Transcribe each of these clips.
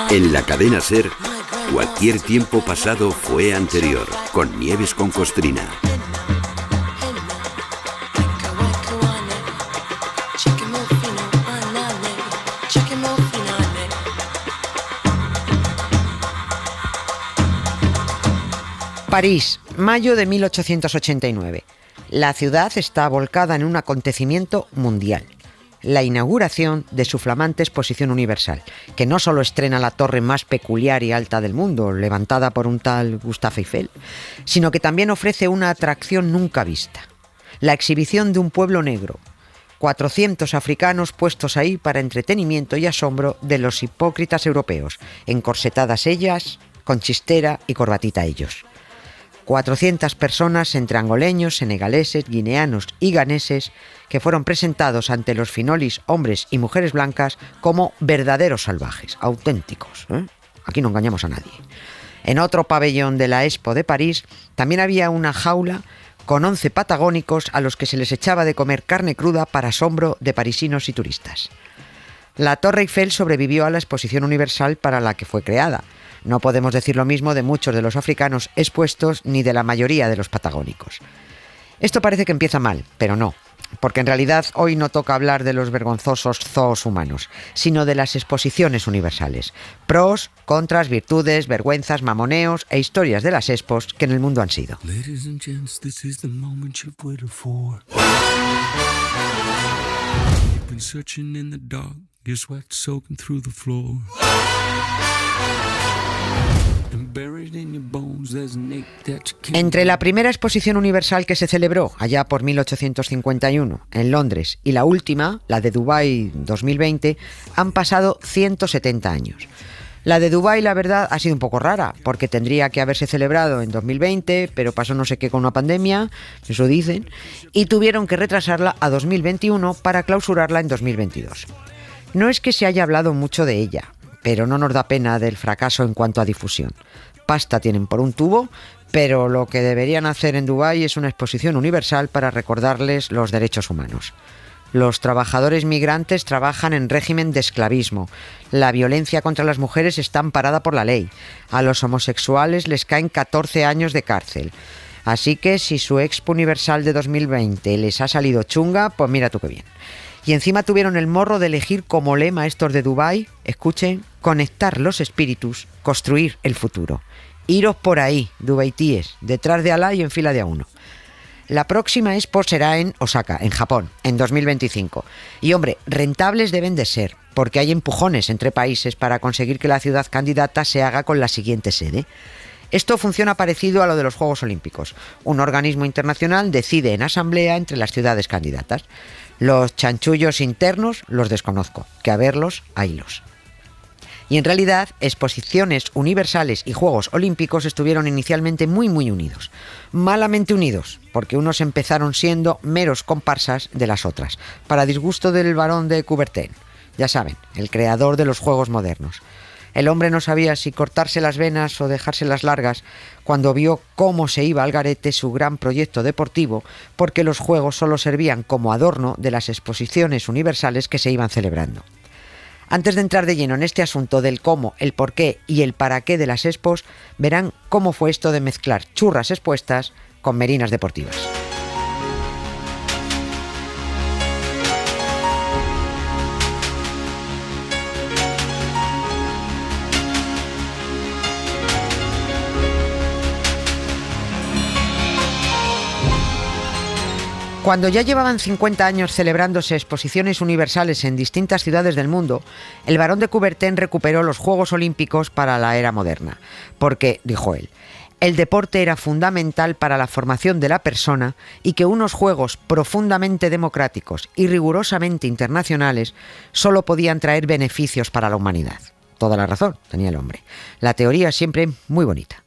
En la cadena SER, cualquier tiempo pasado fue anterior, con Nieves con Costrina. París, mayo de 1889. La ciudad está volcada en un acontecimiento mundial. La inauguración de su flamante Exposición Universal, que no solo estrena la torre más peculiar y alta del mundo, levantada por un tal Gustave Eiffel, sino que también ofrece una atracción nunca vista: la exhibición de un pueblo negro, 400 africanos puestos ahí para entretenimiento y asombro de los hipócritas europeos, encorsetadas ellas, con chistera y corbatita ellos. 400 personas entre angoleños, senegaleses, guineanos y ganeses que fueron presentados ante los finolis hombres y mujeres blancas como verdaderos salvajes, auténticos, ¿eh? Aquí no engañamos a nadie. En otro pabellón de la Expo de París también había una jaula con 11 patagónicos a los que se les echaba de comer carne cruda para asombro de parisinos y turistas. La Torre Eiffel sobrevivió a la Exposición Universal para la que fue creada. No podemos decir lo mismo de muchos de los africanos expuestos ni de la mayoría de los patagónicos. Esto parece que empieza mal, pero no, porque en realidad hoy no toca hablar de los vergonzosos zoos humanos, sino de las exposiciones universales. Pros, contras, virtudes, vergüenzas, mamoneos e historias de las expos que en el mundo han sido. Ladies and gents, this is the moment you've waited for. You've been searching in the dark, your sweat soaking through the floor. Entre la primera exposición universal que se celebró allá por 1851 en Londres y la última, la de Dubái 2020, han pasado 170 años. La de Dubái, la verdad, ha sido un poco rara, porque tendría que haberse celebrado en 2020, pero pasó no sé qué con una pandemia, eso dicen, y tuvieron que retrasarla a 2021 para clausurarla en 2022. No es que se haya hablado mucho de ella, pero no nos da pena del fracaso en cuanto a difusión. Pasta tienen por un tubo, pero lo que deberían hacer en Dubái es una exposición universal para recordarles los derechos humanos. Los trabajadores migrantes trabajan en régimen de esclavismo. La violencia contra las mujeres está amparada por la ley. A los homosexuales les caen 14 años de cárcel. Así que si su Expo Universal de 2020 les ha salido chunga, pues mira tú qué bien. Y encima tuvieron el morro de elegir como lema estos de Dubái, escuchen, conectar los espíritus, construir el futuro. Iros por ahí, dubaitíes, detrás de Alá y en fila de a uno. La próxima Expo será en Osaka, en Japón, en 2025. Y hombre, rentables deben de ser, porque hay empujones entre países para conseguir que la ciudad candidata se haga con la siguiente sede. Esto funciona parecido a lo de los Juegos Olímpicos. Un organismo internacional decide en asamblea entre las ciudades candidatas. Los chanchullos internos los desconozco, que a verlos, haylos. Y en realidad, exposiciones universales y Juegos Olímpicos estuvieron inicialmente muy unidos. Malamente unidos, porque unos empezaron siendo meros comparsas de las otras, para disgusto del barón de Coubertin, ya saben, el creador de los Juegos modernos. El hombre no sabía si cortarse las venas o dejárselas largas cuando vio cómo se iba al garete su gran proyecto deportivo, porque los Juegos solo servían como adorno de las exposiciones universales que se iban celebrando. Antes de entrar de lleno en este asunto del cómo, el por qué y el para qué de las expos, verán cómo fue esto de mezclar churras expuestas con merinas deportivas. Cuando ya llevaban 50 años celebrándose exposiciones universales en distintas ciudades del mundo, el barón de Coubertin recuperó los Juegos Olímpicos para la era moderna, porque, dijo él, el deporte era fundamental para la formación de la persona y que unos juegos profundamente democráticos y rigurosamente internacionales solo podían traer beneficios para la humanidad. Toda la razón tenía el hombre. La teoría siempre muy bonita.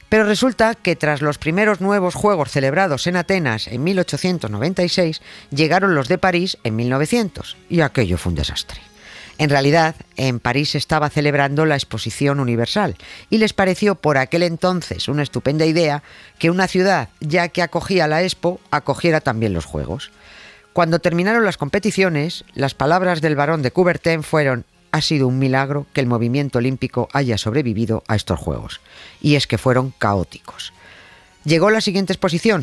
Pero resulta que tras los primeros nuevos Juegos celebrados en Atenas en 1896, llegaron los de París en 1900, y aquello fue un desastre. En realidad, en París se estaba celebrando la Exposición Universal, y les pareció por aquel entonces una estupenda idea que una ciudad, ya que acogía la Expo, acogiera también los Juegos. Cuando terminaron las competiciones, las palabras del barón de Coubertin fueron: ha sido un milagro que el movimiento olímpico haya sobrevivido a estos Juegos. Y es que fueron caóticos. Llegó la siguiente exposición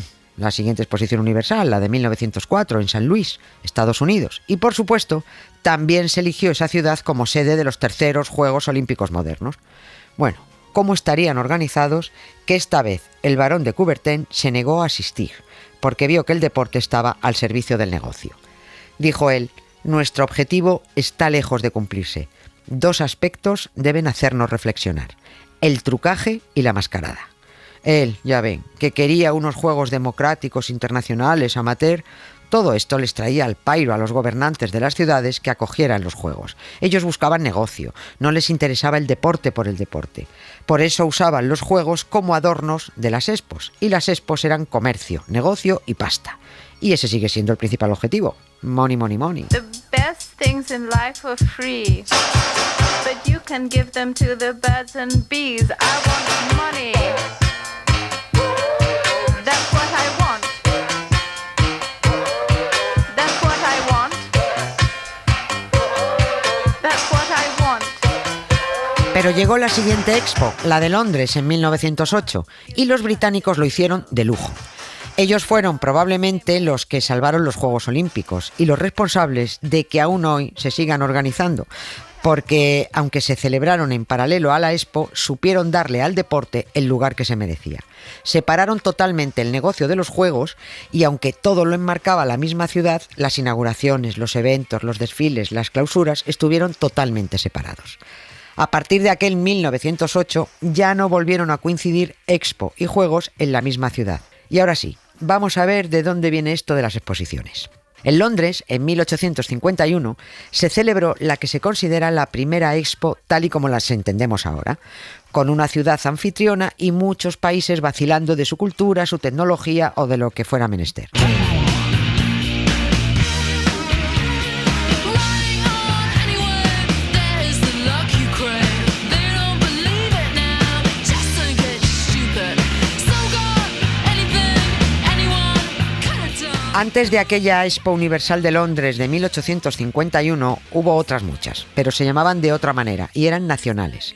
universal, la de 1904 en San Luis, Estados Unidos. Y por supuesto, también se eligió esa ciudad como sede de los terceros Juegos Olímpicos modernos. Bueno, ¿cómo estarían organizados? Que esta vez el barón de Coubertin se negó a asistir, porque vio que el deporte estaba al servicio del negocio. Dijo él: nuestro objetivo está lejos de cumplirse. 2 aspectos deben hacernos reflexionar: el trucaje y la mascarada. Él, ya ven, que quería unos juegos democráticos, internacionales, amateur. Todo esto les traía al pairo a los gobernantes de las ciudades que acogieran los juegos. Ellos buscaban negocio, no les interesaba el deporte por el deporte. Por eso usaban los juegos como adornos de las expos. Y las expos eran comercio, negocio y pasta. Y ese sigue siendo el principal objetivo. Money, money, money. The best things in life are free, but you can give them to the birds and bees. I want money. That's what I want. That's what I want. That's what I want. Pero llegó la siguiente expo, la de Londres en 1908, y los británicos lo hicieron de lujo. Ellos fueron probablemente los que salvaron los Juegos Olímpicos y los responsables de que aún hoy se sigan organizando, porque aunque se celebraron en paralelo a la Expo, supieron darle al deporte el lugar que se merecía. Separaron totalmente el negocio de los Juegos y aunque todo lo enmarcaba la misma ciudad, las inauguraciones, los eventos, los desfiles, las clausuras estuvieron totalmente separados. A partir de aquel 1908 ya no volvieron a coincidir Expo y Juegos en la misma ciudad. Y ahora sí, vamos a ver de dónde viene esto de las exposiciones. En Londres, en 1851, se celebró la que se considera la primera Expo tal y como las entendemos ahora, con una ciudad anfitriona y muchos países vacilando de su cultura, su tecnología o de lo que fuera menester. Antes de aquella Expo Universal de Londres de 1851 hubo otras muchas, pero se llamaban de otra manera y eran nacionales.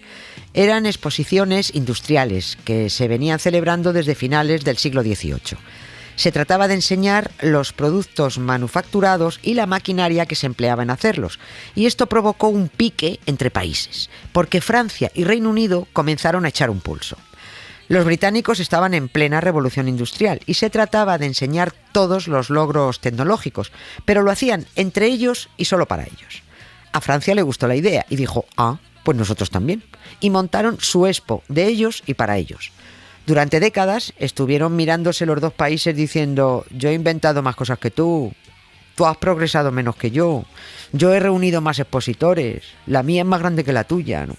Eran exposiciones industriales que se venían celebrando desde finales del siglo XVIII. Se trataba de enseñar los productos manufacturados y la maquinaria que se empleaba en hacerlos, y esto provocó un pique entre países, porque Francia y Reino Unido comenzaron a echar un pulso. Los británicos estaban en plena revolución industrial y se trataba de enseñar todos los logros tecnológicos, pero lo hacían entre ellos y solo para ellos. A Francia le gustó la idea y dijo: pues nosotros también. Y montaron su Expo de ellos y para ellos. Durante décadas estuvieron mirándose los dos países diciendo: yo he inventado más cosas que tú has progresado menos que yo he reunido más expositores, la mía es más grande que la tuya, ¿no?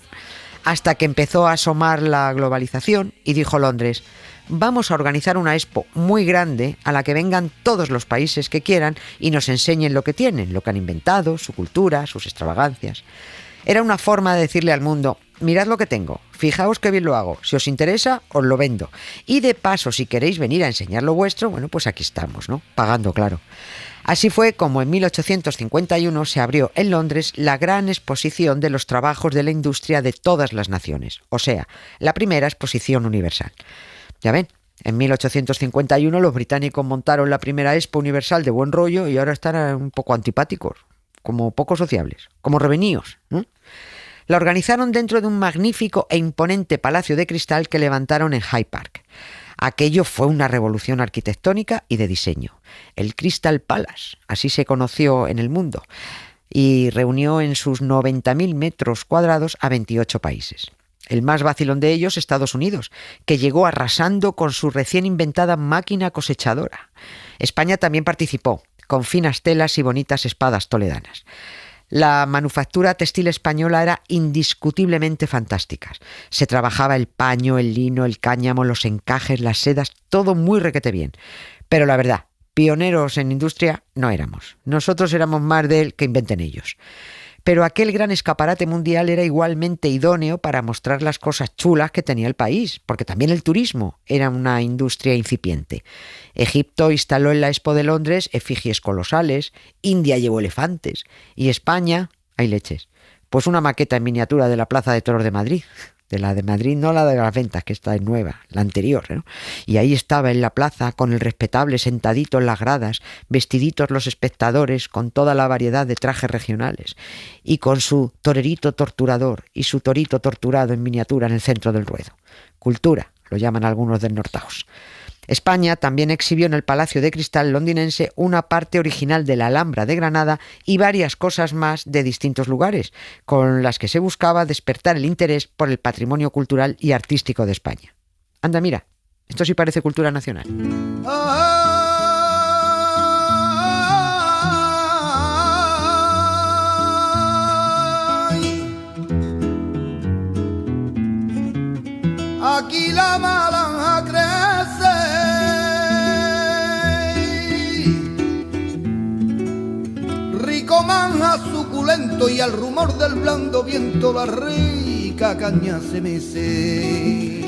Hasta que empezó a asomar la globalización y dijo Londres: vamos a organizar una Expo muy grande a la que vengan todos los países que quieran y nos enseñen lo que tienen, lo que han inventado, su cultura, sus extravagancias. Era una forma de decirle al mundo: mirad lo que tengo, fijaos qué bien lo hago, si os interesa os lo vendo. Y de paso, si queréis venir a enseñar lo vuestro, bueno, pues aquí estamos, ¿no? Pagando, claro. Así fue como en 1851 se abrió en Londres la gran exposición de los trabajos de la industria de todas las naciones, o sea, la primera exposición universal. Ya ven, en 1851 los británicos montaron la primera Expo Universal de buen rollo y ahora están un poco antipáticos, como poco sociables, como reveníos, ¿no? La organizaron dentro de un magnífico e imponente palacio de cristal que levantaron en Hyde Park. Aquello fue una revolución arquitectónica y de diseño. El Crystal Palace, así se conoció en el mundo, y reunió en sus 90.000 metros cuadrados a 28 países. El más vacilón de ellos, Estados Unidos, que llegó arrasando con su recién inventada máquina cosechadora. España también participó, con finas telas y bonitas espadas toledanas. La manufactura textil española era indiscutiblemente fantástica. Se trabajaba el paño, el lino, el cáñamo, los encajes, las sedas, todo muy requete bien. Pero la verdad, pioneros en industria no éramos. Nosotros éramos más del que inventen ellos. Pero aquel gran escaparate mundial era igualmente idóneo para mostrar las cosas chulas que tenía el país, porque también el turismo era una industria incipiente. Egipto instaló en la Expo de Londres efigies colosales, India llevó elefantes y España, hay leches, pues una maqueta en miniatura de la Plaza de Toros de Madrid. De la de Madrid, no la de las Ventas, que esta es nueva, la anterior, ¿no? Y ahí estaba en la plaza, con el respetable sentadito en las gradas, vestiditos los espectadores, con toda la variedad de trajes regionales, y con su torerito torturador y su torito torturado en miniatura en el centro del ruedo. Cultura, lo llaman algunos desnortados. España también exhibió en el Palacio de Cristal londinense una parte original de la Alhambra de Granada y varias cosas más de distintos lugares, con las que se buscaba despertar el interés por el patrimonio cultural y artístico de España. Anda, mira, esto sí parece cultura nacional. Aquí la malanja crece, rico manja suculento, y al rumor del blando viento la rica caña se mece.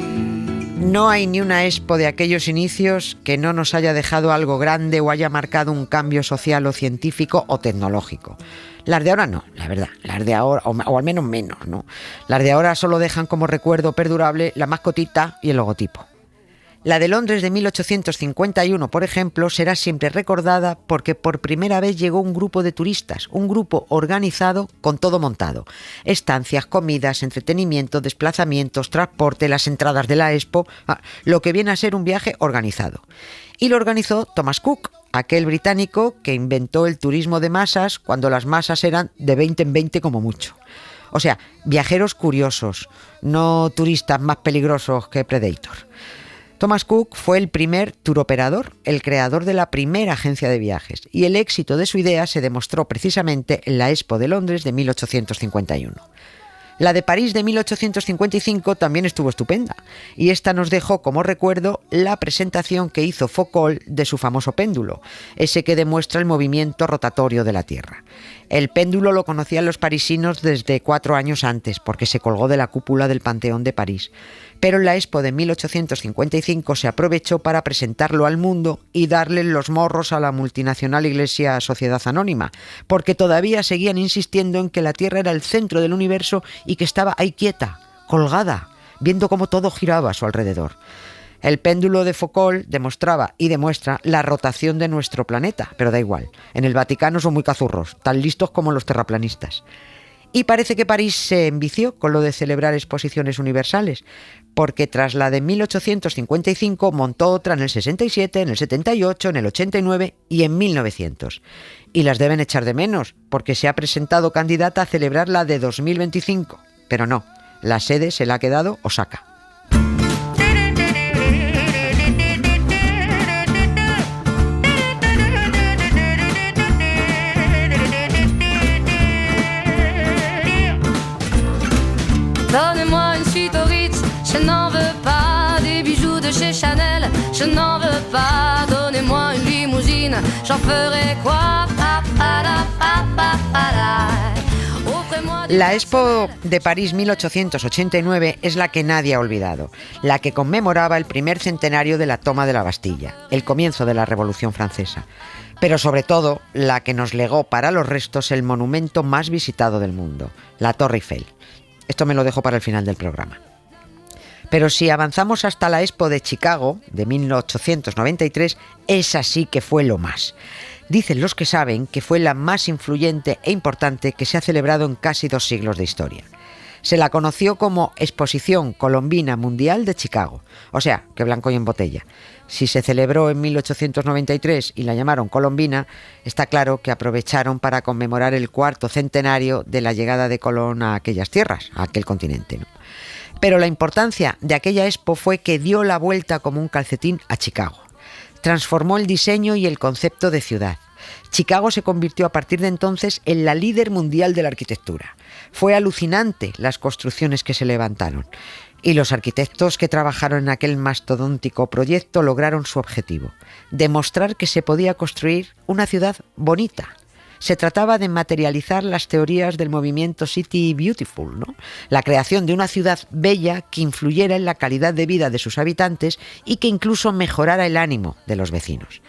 No hay ni una expo de aquellos inicios que no nos haya dejado algo grande o haya marcado un cambio social o científico o tecnológico. Las de ahora no, la verdad. Las de ahora, o al menos menos, ¿no? Las de ahora solo dejan como recuerdo perdurable la mascotita y el logotipo. La de Londres de 1851, por ejemplo, será siempre recordada porque por primera vez llegó un grupo de turistas, un grupo organizado con todo montado. Estancias, comidas, entretenimiento, desplazamientos, transporte, las entradas de la expo, lo que viene a ser un viaje organizado. Y lo organizó Thomas Cook, aquel británico que inventó el turismo de masas cuando las masas eran de 20 en 20 como mucho. O sea, viajeros curiosos, no turistas más peligrosos que Predator. Thomas Cook fue el primer turoperador, el creador de la primera agencia de viajes, y el éxito de su idea se demostró precisamente en la Expo de Londres de 1851. La de París de 1855 también estuvo estupenda, y esta nos dejó como recuerdo la presentación que hizo Foucault de su famoso péndulo, ese que demuestra el movimiento rotatorio de la Tierra. El péndulo lo conocían los parisinos desde 4 años antes, porque se colgó de la cúpula del Panteón de París. Pero en la Expo de 1855 se aprovechó para presentarlo al mundo y darle los morros a la multinacional Iglesia Sociedad Anónima, porque todavía seguían insistiendo en que la Tierra era el centro del universo y que estaba ahí quieta, colgada, viendo cómo todo giraba a su alrededor. El péndulo de Foucault demostraba y demuestra la rotación de nuestro planeta, pero da igual. En el Vaticano son muy cazurros, tan listos como los terraplanistas. Y parece que París se envició con lo de celebrar exposiciones universales, porque tras la de 1855 montó otra en el 67, en el 78, en el 89 y en 1900. Y las deben echar de menos, porque se ha presentado candidata a celebrar la de 2025. Pero no, la sede se la ha quedado Osaka. Donnez-moi une suite au Ritz, je n'en veux pas. Des bijoux de chez Chanel, je n'en veux pas. Donnez-moi une limousine, j'en ferai quoi? La Expo de París 1889 es la que nadie ha olvidado, la que conmemoraba el primer centenario de la toma de la Bastilla, el comienzo de la Revolución Francesa, pero sobre todo la que nos legó para los restos el monumento más visitado del mundo, la Torre Eiffel. Esto me lo dejo para el final del programa. Pero si avanzamos hasta la Expo de Chicago, de 1893, esa sí que fue lo más. Dicen los que saben que fue la más influyente e importante que se ha celebrado en casi 2 siglos de historia. Se la conoció como Exposición Colombina Mundial de Chicago, o sea, que blanco y en botella. Si se celebró en 1893 y la llamaron Colombina, está claro que aprovecharon para conmemorar el 4º centenario de la llegada de Colón a aquellas tierras, a aquel continente, ¿no? Pero la importancia de aquella expo fue que dio la vuelta como un calcetín a Chicago. Transformó el diseño y el concepto de ciudad. Chicago se convirtió a partir de entonces en la líder mundial de la arquitectura. Fue alucinante las construcciones que se levantaron. Y los arquitectos que trabajaron en aquel mastodóntico proyecto lograron su objetivo: demostrar que se podía construir una ciudad bonita, Se trataba de materializar las teorías del movimiento City Beautiful, ¿no? La creación de una ciudad bella que influyera en la calidad de vida de sus habitantes y que incluso mejorara el ánimo de los vecinos.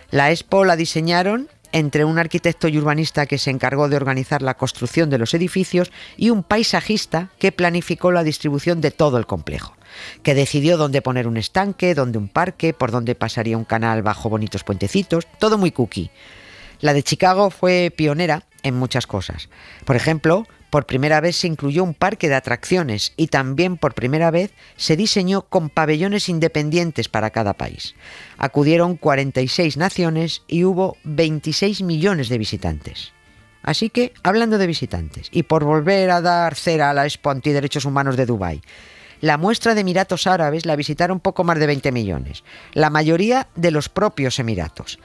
La Expo la diseñaron entre un arquitecto y urbanista que se encargó de organizar la construcción de los edificios y un paisajista que planificó la distribución de todo el complejo, que decidió dónde poner un estanque, dónde un parque, por dónde pasaría un canal bajo bonitos puentecitos, todo muy cookie. La de Chicago fue pionera en muchas cosas. Por ejemplo, por primera vez se incluyó un parque de atracciones y también por primera vez se diseñó con pabellones independientes para cada país. Acudieron 46 naciones y hubo 26 millones de visitantes. Así que, hablando de visitantes, y por volver a dar cera a la Expo Antiderechos Humanos de Dubái, la muestra de Emiratos Árabes la visitaron poco más de 20 millones, la mayoría de los propios Emiratos.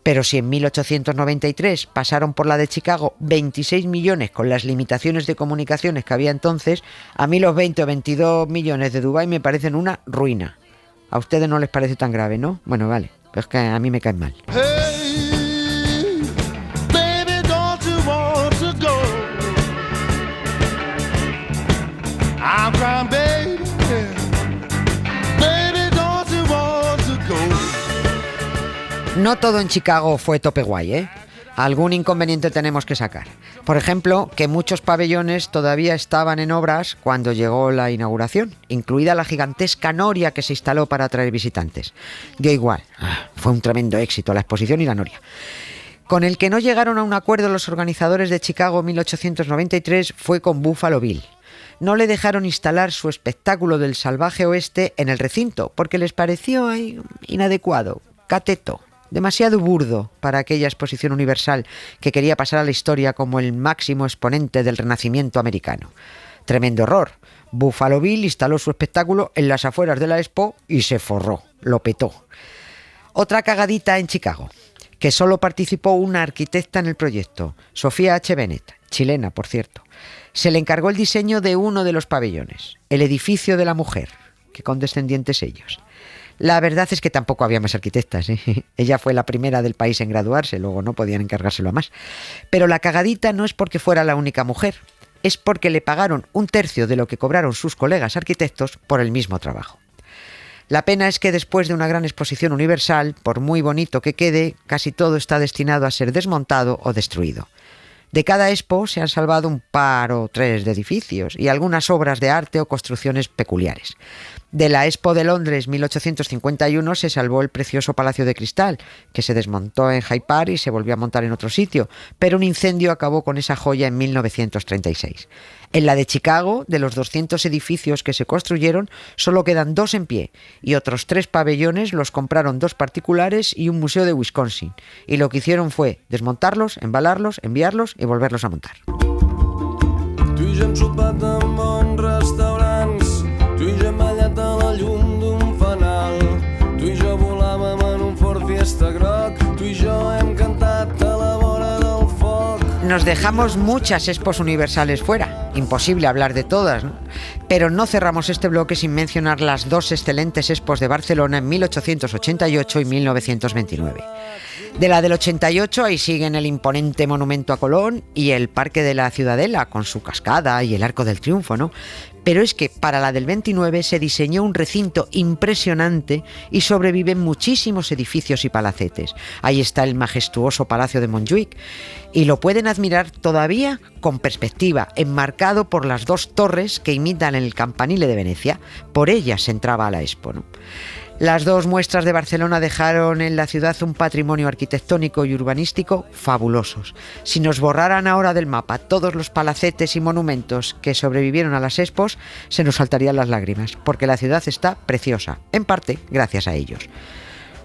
Pero si en 1893 pasaron por la de Chicago 26 millones con las limitaciones de comunicaciones que había entonces, a mí los 20 o 22 millones de Dubái me parecen una ruina. A ustedes no les parece tan grave, ¿no? Bueno, vale, pero es que a mí me caen mal. Hey, baby, don't you want to go? I'm crying, baby. Baby, don't you want to go? No todo en Chicago fue tope guay, ¿eh? Algún inconveniente tenemos que sacar. Por ejemplo, que muchos pabellones todavía estaban en obras cuando llegó la inauguración, incluida la gigantesca noria que se instaló para atraer visitantes. Dio igual, fue un tremendo éxito la exposición y la noria. Con el que no llegaron a un acuerdo los organizadores de Chicago 1893 fue con Buffalo Bill. No le dejaron instalar su espectáculo del salvaje oeste en el recinto porque les pareció inadecuado, cateto, demasiado burdo para aquella exposición universal que quería pasar a la historia como el máximo exponente del Renacimiento americano. Tremendo error. Buffalo Bill instaló su espectáculo en las afueras de la Expo y se forró, lo petó. Otra cagadita en Chicago, que solo participó una arquitecta en el proyecto, Sofía H. Bennett, chilena, por cierto. Se le encargó el diseño de uno de los pabellones, el edificio de la mujer, que condescendientes ellos. La verdad es que tampoco había más arquitectas, ¿eh? Ella fue la primera del país en graduarse, luego no podían encargárselo a más. Pero la cagadita no es porque fuera la única mujer, es porque le pagaron un tercio de lo que cobraron sus colegas arquitectos por el mismo trabajo. La pena es que después de una gran exposición universal, por muy bonito que quede, casi todo está destinado a ser desmontado o destruido. De cada expo se han salvado un par o tres de edificios y algunas obras de arte o construcciones peculiares. De la Expo de Londres 1851 se salvó el precioso Palacio de Cristal, que se desmontó en Hyde Park y se volvió a montar en otro sitio, pero un incendio acabó con esa joya en 1936. En la de Chicago, de los 200 edificios que se construyeron, solo quedan 2 en pie y otros 3 pabellones los compraron 2 particulares y un museo de Wisconsin. Y lo que hicieron fue desmontarlos, embalarlos, enviarlos y volverlos a montar. Tu i jo hem sopat en bons restaurants, tu i jo hem ballat a la llum d'un fanal, tu i jo volàvem en un Ford Fiesta groc, tu i jo hem cantat a la vora del foc. Nos dejamos muchas expos universales fuera, imposible hablar de todas, ¿no? Pero no cerramos este bloque sin mencionar las 2 excelentes expos de Barcelona en 1888 y 1929. De la del 88 ahí siguen el imponente monumento a Colón y el Parque de la Ciudadela con su cascada y el Arco del Triunfo, ¿no? Pero es que para la del 29 se diseñó un recinto impresionante y sobreviven muchísimos edificios y palacetes. Ahí está el majestuoso Palacio de Montjuïc y lo pueden admirar todavía con perspectiva, enmarcado por las 2 torres que imitan el campanile de Venecia. Por ellas se entraba a la Expo, ¿no? Las 2 muestras de Barcelona dejaron en la ciudad un patrimonio arquitectónico y urbanístico fabulosos. Si nos borraran ahora del mapa todos los palacetes y monumentos que sobrevivieron a las expos, se nos saltarían las lágrimas, porque la ciudad está preciosa, en parte gracias a ellos.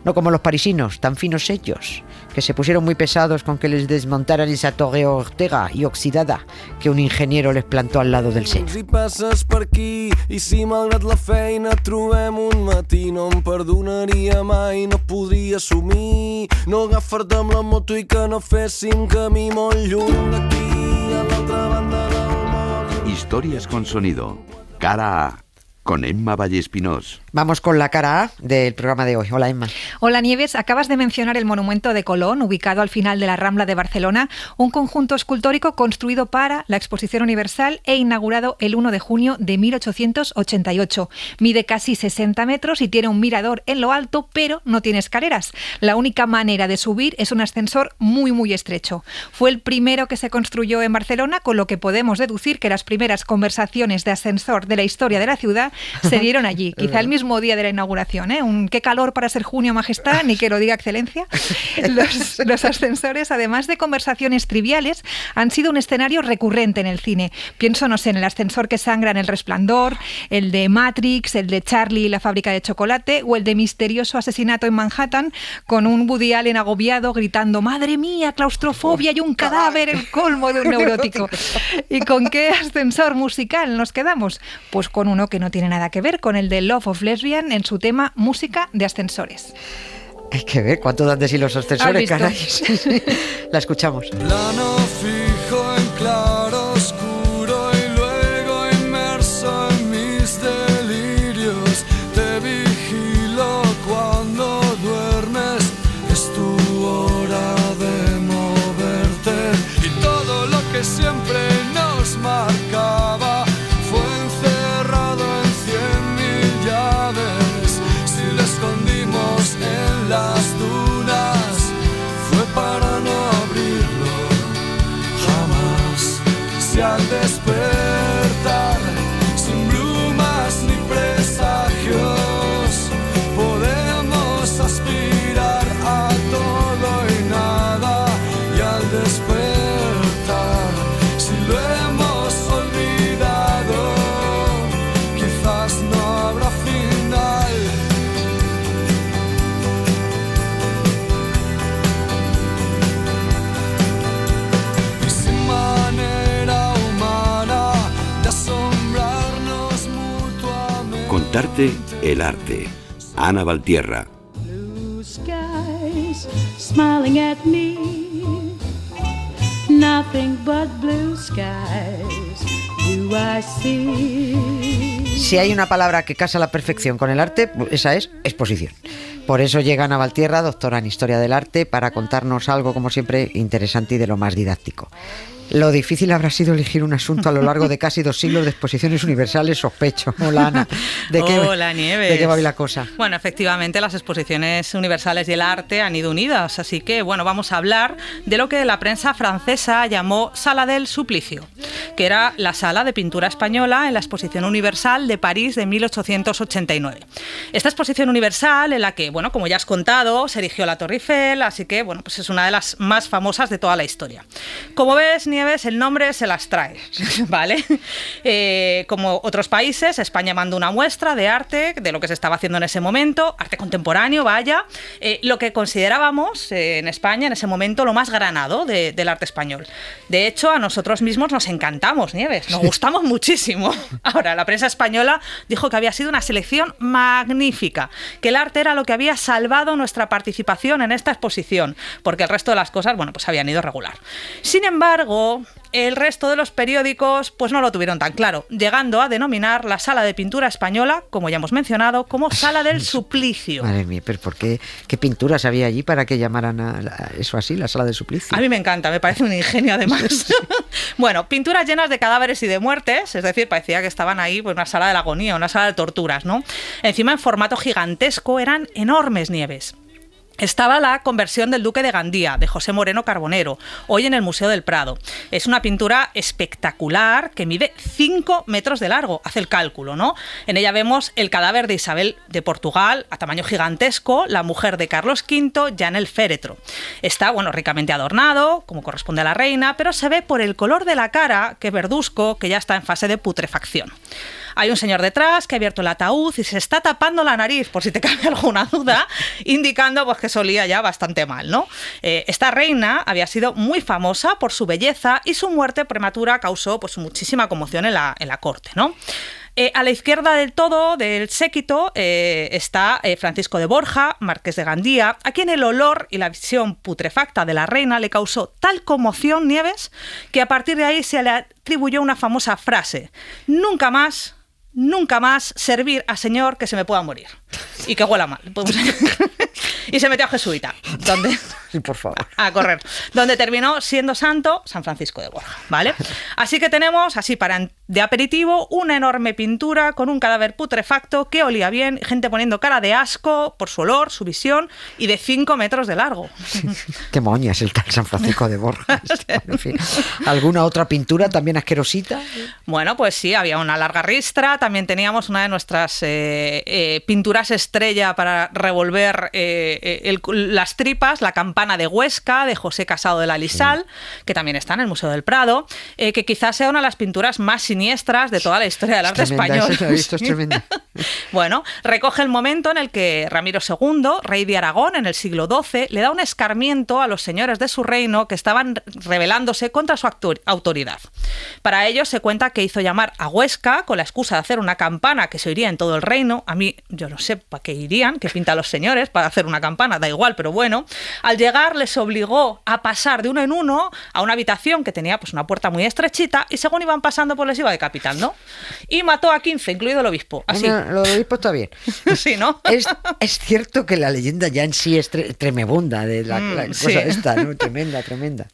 No como los parisinos, tan finos ellos, que se pusieron muy pesados con que les desmontaran esa torre Ortega y oxidada que un ingeniero les plantó al lado del Sena. Si passes per aquí i si malgrat la feina trobem un matí no em perdonaria mai, no podria assumir no agafar-te amb la moto i que no féssim camí molt lluny d'aquí a l'altra banda del món. Historias con sonido. Cara A. con Emma Vallespinós. Vamos con la cara A del programa de hoy. Hola, Emma. Hola, Nieves. Acabas de mencionar el monumento de Colón, ubicado al final de la Rambla de Barcelona, un conjunto escultórico construido para la Exposición Universal e inaugurado el 1 de junio de 1888. Mide casi 60 metros y tiene un mirador en lo alto, pero no tiene escaleras. La única manera de subir es un ascensor muy, muy estrecho. Fue el primero que se construyó en Barcelona, con lo que podemos deducir que las primeras conversaciones de ascensor de la historia de la ciudad se dieron allí, quizá el mismo día de la inauguración, ¿eh? Qué calor para ser junio, majestad, ni que lo diga excelencia. Los ascensores, además de conversaciones triviales, han sido un escenario recurrente en el cine. Pienso, no sé, en el ascensor que sangra en El Resplandor, el de Matrix, el de Charlie y la fábrica de chocolate, o el de Misterioso asesinato en Manhattan, con un Woody Allen agobiado gritando: ¡madre mía, claustrofobia y un cadáver, el colmo de un neurótico! ¿Y con qué ascensor musical nos quedamos? Pues con uno que no tiene nada que ver, con el de Love of Lesbian en su tema Música de ascensores. Hay que ver cuánto dan de sí los ascensores, caray. La escuchamos. Plano fijo en claro oscuro y luego inmerso en mis delirios. Te vigilo cuando duermes, es tu hora de moverte. Y todo lo que siempre nos marcaba fue encerrado en 100.000 llaves. Si lo escondimos en las dunas, fue para no abrirlo jamás. Si al despertar, sin brumas ni presagios, podemos aspirar a todo y nada. Y al despertar, si lo hemos olvidado, quizás no habrá final. Y sin manera humana de asombrarnos mutuamente. Contarte el arte. Ana Valtierra. Blue skies smiling at me, nothing but blue skies do I see. Si hay una palabra que casa a la perfección con el arte, esa es exposición. Por eso llega Ana Valtierra, doctora en Historia del Arte, para contarnos algo, como siempre, interesante y de lo más didáctico. Lo difícil habrá sido elegir un asunto a lo largo de casi 2 siglos de exposiciones universales, sospecho. Hola, Ana. Hola, Nieves. ¿De qué va hoy la cosa? Bueno, efectivamente, las exposiciones universales y el arte han ido unidas, así que, bueno, vamos a hablar de lo que la prensa francesa llamó Sala del Suplicio, que era la sala de pintura española en la Exposición Universal de París de 1889. Esta exposición universal, en la que, bueno, como ya has contado, se erigió la Torre Eiffel, así que, bueno, pues es una de las más famosas de toda la historia. Como ves, Nieves, el nombre se las trae, ¿vale? Como otros países, España mandó una muestra de arte, de lo que se estaba haciendo en ese momento, arte contemporáneo, vaya, lo que considerábamos en España en ese momento lo más granado del arte español. De hecho, a nosotros mismos nos encantamos, Nieves, nos gustamos muchísimo. Ahora, la prensa española dijo que había sido una selección magnífica, que el arte era lo que había salvado nuestra participación en esta exposición, porque el resto de las cosas, bueno, pues habían ido regular. Sin embargo, el resto de los periódicos pues no lo tuvieron tan claro, llegando a denominar la Sala de Pintura Española, como ya hemos mencionado, como Sala del Suplicio. Madre mía, pero ¿por qué pinturas había allí para que llamaran a eso así, la Sala del Suplicio? A mí me encanta, me parece un ingenio además. Bueno, pinturas llenas de cadáveres y de muertes, es decir, parecía que estaban ahí pues una sala de la agonía, una sala de torturas, ¿no? Encima, en formato gigantesco, eran enormes, Nieves. Estaba la Conversión del Duque de Gandía, de José Moreno Carbonero, hoy en el Museo del Prado. Es una pintura espectacular que mide 5 metros de largo, hace el cálculo, ¿no? En ella vemos el cadáver de Isabel de Portugal, a tamaño gigantesco, la mujer de Carlos V, ya en el féretro. Está, bueno, ricamente adornado, como corresponde a la reina, pero se ve por el color de la cara que verduzco, que ya está en fase de putrefacción. Hay un señor detrás que ha abierto el ataúd y se está tapando la nariz, por si te cabe alguna duda, indicando pues, que solía ya bastante mal, ¿no? Esta reina había sido muy famosa por su belleza y su muerte prematura causó pues, muchísima conmoción en la corte, ¿no? A la izquierda del todo, del séquito, está Francisco de Borja, marqués de Gandía, a quien el olor y la visión putrefacta de la reina le causó tal conmoción, Nieves, que a partir de ahí se le atribuyó una famosa frase: nunca más nunca más servir a señor que se me pueda morir y que huela mal. Y se metió a jesuita, donde... Sí, por favor. A correr. Donde terminó siendo santo San Francisco de Borja, ¿vale? Así que tenemos, así para de aperitivo, una enorme pintura con un cadáver putrefacto que olía bien, gente poniendo cara de asco por su olor, su visión, y de 5 metros de largo. Qué moñas el tal San Francisco de Borja. En fin. ¿Alguna otra pintura también asquerosita? Bueno, pues sí, había una larga ristra, también teníamos una de nuestras pinturas estrella para revolver las tripas, la campana de Huesca, de José Casado de la Lisal, que también está en el Museo del Prado, que quizás sea una de las pinturas más siniestras de toda la historia del arte español. Eso lo he visto, es tremenda. Bueno, recoge el momento en el que Ramiro II, rey de Aragón en el siglo XII, le da un escarmiento a los señores de su reino que estaban rebelándose contra su autoridad. Para ello se cuenta que hizo llamar a Huesca con la excusa de hacer una campana que se oiría en todo el reino. A mí, yo no sé para qué irían, qué pintan los señores para hacer una campana, da igual, pero bueno. Al llegar les obligó a pasar de uno en uno a una habitación que tenía pues una puerta muy estrechita y según iban pasando pues les iba decapitando. Y mató a 15, incluido el obispo. Así. Lo del obispo está bien. Sí, ¿no? Es cierto que la leyenda ya en sí es tremebunda de la cosa esta, ¿no? Tremenda.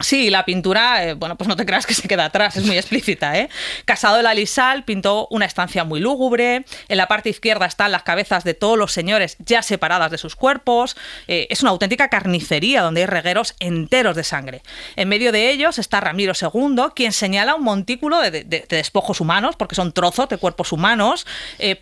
Sí, la pintura, bueno, pues no te creas que se queda atrás, es muy explícita, ¿eh? Casado de la Lisal pintó una estancia muy lúgubre, en la parte izquierda están las cabezas de todos los señores ya separadas de sus cuerpos, es una auténtica carnicería donde hay regueros enteros de sangre. En medio de ellos está Ramiro II, quien señala un montículo de despojos humanos, porque son trozos de cuerpos humanos,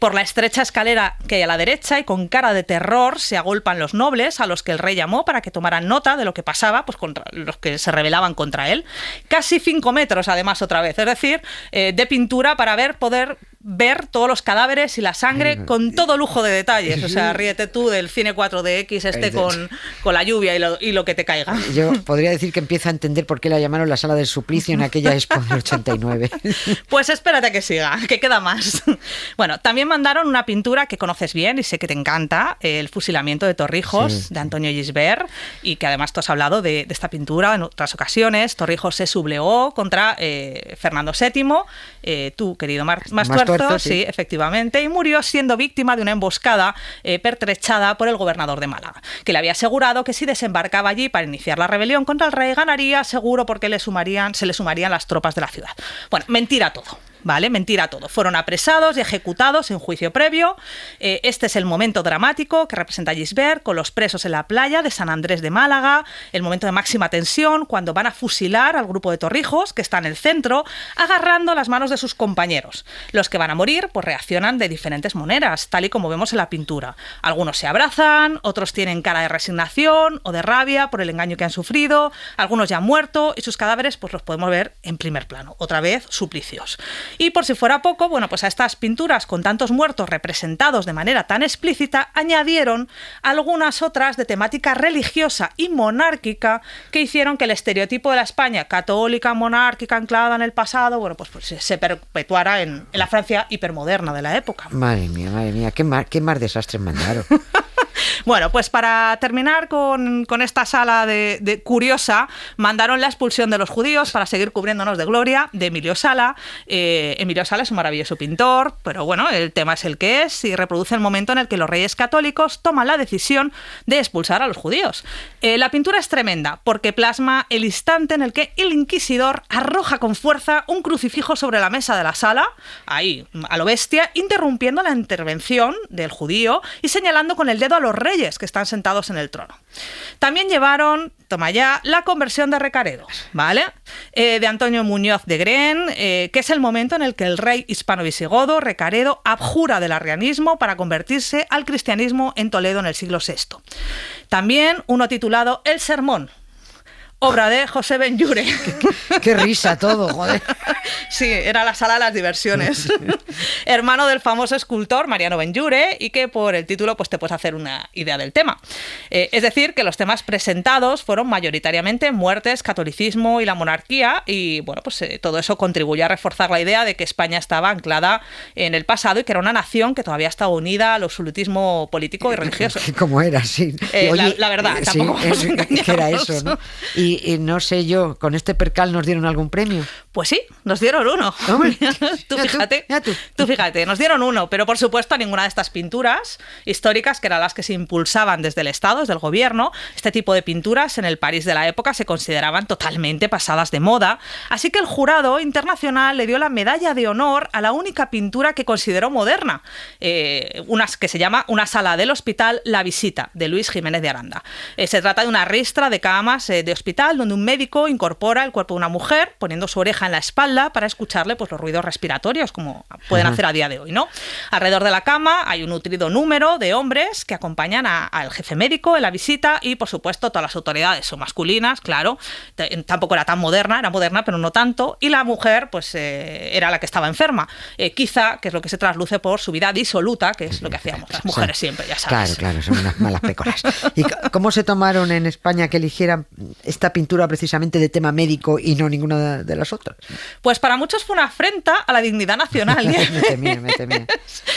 por la estrecha escalera que hay a la derecha y con cara de terror se agolpan los nobles a los que el rey llamó para que tomaran nota de lo que pasaba pues contra los que se rebelaban contra él. Casi 5 metros, además, otra vez. Es decir, de pintura para poder ver todos los cadáveres y la sangre con todo lujo de detalles. O sea, ríete tú del cine 4DX con la lluvia y lo que te caiga. Yo podría decir que empiezo a entender por qué la llamaron la Sala del Suplicio en aquella Expo del 89. Pues espérate a que siga, que queda más. Bueno, también mandaron una pintura que conoces bien y sé que te encanta, el fusilamiento de Torrijos, de Antonio Gisbert, y que además tú has hablado de esta pintura en otras ocasiones. Torrijos se sublevó contra Fernando VII, tú, querido Mastuerzo, sí, efectivamente, y murió siendo víctima de una emboscada pertrechada por el gobernador de Málaga, que le había asegurado que si desembarcaba allí para iniciar la rebelión contra el rey ganaría seguro porque se le sumarían las tropas de la ciudad. Bueno, mentira todo. ¿Vale? Mentira todo. Fueron apresados y ejecutados en juicio previo. Este es el momento dramático que representa Gisbert con los presos en la playa de San Andrés de Málaga, el momento de máxima tensión cuando van a fusilar al grupo de Torrijos que está en el centro, agarrando las manos de sus compañeros. Los que van a morir pues reaccionan de diferentes maneras, tal y como vemos en la pintura. Algunos se abrazan, otros tienen cara de resignación o de rabia por el engaño que han sufrido, algunos ya han muerto y sus cadáveres pues los podemos ver en primer plano. Otra vez, suplicios. Y por si fuera poco, bueno, pues a estas pinturas con tantos muertos representados de manera tan explícita, añadieron algunas otras de temática religiosa y monárquica que hicieron que el estereotipo de la España católica, monárquica, anclada en el pasado, bueno, pues se perpetuara en la Francia hipermoderna de la época. Madre mía, qué más desastres mandaron. Bueno, pues para terminar con esta sala de curiosa, mandaron la expulsión de los judíos para seguir cubriéndonos de gloria de Emilio Sala. Emilio Sala es un maravilloso pintor, pero bueno, el tema es el que es y reproduce el momento en el que los reyes católicos toman la decisión de expulsar a los judíos. La pintura es tremenda porque plasma el instante en el que el inquisidor arroja con fuerza un crucifijo sobre la mesa de la sala, ahí, a lo bestia, interrumpiendo la intervención del judío y señalando con el dedo a los reyes que están sentados en el trono. También llevaron, toma ya, la conversión de Recaredo, ¿vale? De Antonio Muñoz de Gren, que es el momento en el que el rey hispano-visigodo, Recaredo, abjura del arrianismo para convertirse al cristianismo en Toledo en el siglo VI. También uno titulado El Sermón, obra de José Benlliure. Qué risa todo, joder. Sí, era la sala de las diversiones. Hermano del famoso escultor Mariano Benlliure, y que por el título pues te puedes hacer una idea del tema. Es decir, que los temas presentados fueron mayoritariamente muertes, catolicismo y la monarquía, y bueno, pues todo eso contribuyó a reforzar la idea de que España estaba anclada en el pasado y que era una nación que todavía estaba unida al absolutismo político y religioso. Como era, sí. Oye, la verdad, tampoco sí, que era eso, ¿no? Y no sé yo, ¿con este percal nos dieron algún premio? Pues sí, nos dieron uno. Tú fíjate, nos dieron uno, pero por supuesto a ninguna de estas pinturas históricas, que eran las que se impulsaban desde el Estado, desde el gobierno. Este tipo de pinturas en el París de la época se consideraban totalmente pasadas de moda, así que el jurado internacional le dio la medalla de honor a la única pintura que consideró moderna, que se llama Una sala del hospital, La visita, de Luis Jiménez de Aranda. Se trata de una ristra de camas de hospital donde un médico incorpora el cuerpo de una mujer poniendo su oreja en la espalda para escucharle pues, los ruidos respiratorios, como pueden hacer a día de hoy, ¿no? Alrededor de la cama hay un nutrido número de hombres que acompañan al jefe médico en la visita y, por supuesto, todas las autoridades son masculinas, claro. Tampoco era tan moderna, era moderna, pero no tanto. Y la mujer, pues, era la que estaba enferma. Quizá, que es lo que se trasluce por su vida disoluta, que es lo que hacíamos las mujeres siempre, ya sabes. Claro, son unas malas pécoras. ¿Y cómo se tomaron en España que eligieran esta pintura precisamente de tema médico y no ninguna de las otras? Pues para muchos fue una afrenta a la dignidad nacional. Me temía.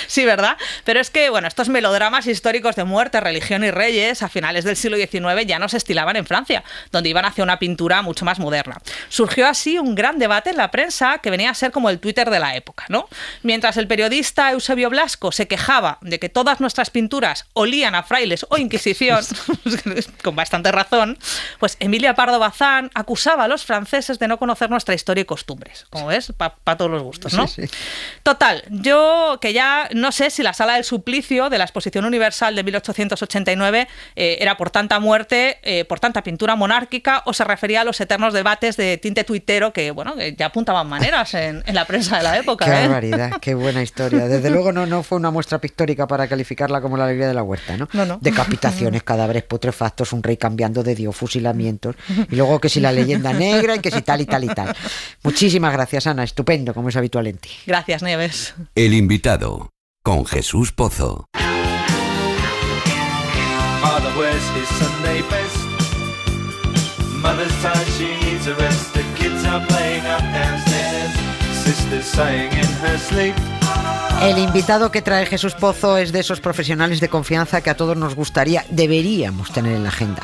Sí, ¿verdad? Pero es que, bueno, estos melodramas históricos de muerte, religión y reyes a finales del siglo XIX ya no se estilaban en Francia, donde iban hacia una pintura mucho más moderna. Surgió así un gran debate en la prensa que venía a ser como el Twitter de la época, ¿no? Mientras el periodista Eusebio Blasco se quejaba de que todas nuestras pinturas olían a frailes o Inquisición, con bastante razón, pues Emilia Pardo Bazán acusaba a los franceses de no conocer nuestra historia y costumbres. Como ves, para todos los gustos, ¿no? Sí. Total, yo que ya no sé si la Sala del Suplicio de la Exposición Universal de 1889 era por tanta muerte, por tanta pintura monárquica, o se refería a los eternos debates de tinte tuitero que, bueno, que ya apuntaban maneras en la prensa de la época. Qué barbaridad, qué buena historia. Desde luego no fue una muestra pictórica para calificarla como la alegría de la huerta, ¿no? No. Decapitaciones, cadáveres putrefactos, un rey cambiando de dios, fusilamientos, y luego que si la leyenda negra y que si tal y tal y tal. Muchísimas gracias, Ana, estupendo, como es habitual en ti. Gracias, Nieves. El invitado, con Jesús Pozo. Father wears his Sunday best. Mother's tired, she needs a rest. The kids are playing up downstairs. Sister's sighing in her sleep. El invitado que trae Jesús Pozo es de esos profesionales de confianza que a todos nos gustaría, deberíamos tener en la agenda.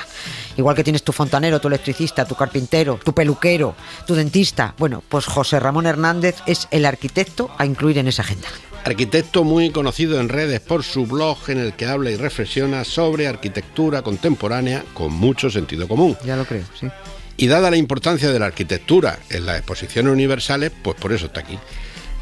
Igual que tienes tu fontanero, tu electricista, tu carpintero, tu peluquero, tu dentista. Bueno, pues José Ramón Hernández es el arquitecto a incluir en esa agenda. Arquitecto muy conocido en redes por su blog en el que habla y reflexiona sobre arquitectura contemporánea con mucho sentido común. Ya lo creo, sí. Y dada la importancia de la arquitectura en las exposiciones universales, pues por eso está aquí.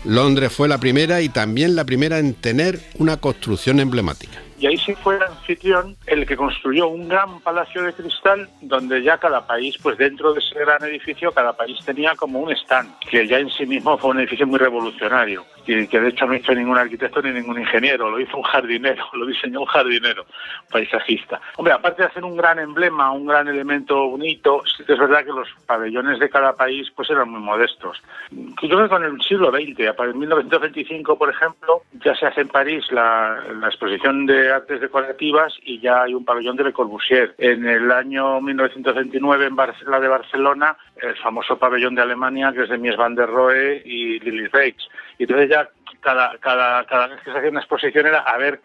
Londres fue la primera y también la primera en tener una construcción emblemática. Y ahí sí fue el anfitrión el que construyó un gran palacio de cristal donde ya cada país, pues dentro de ese gran edificio, cada país tenía como un stand, que ya en sí mismo fue un edificio muy revolucionario y que de hecho no hizo ningún arquitecto ni ningún ingeniero, lo hizo un jardinero, lo diseñó un jardinero paisajista. Hombre, aparte de hacer un gran emblema, un gran elemento, un hito, sí que es verdad que los pabellones de cada país pues eran muy modestos. Yo creo que con el siglo XX, en 1925, por ejemplo, ya se hace en París la exposición de artes decorativas y ya hay un pabellón de Le Corbusier. En el año 1929 en la de Barcelona, el famoso pabellón de Alemania, que es de Mies van der Rohe y Lily Reich. Y entonces ya cada vez que se hacía una exposición era a ver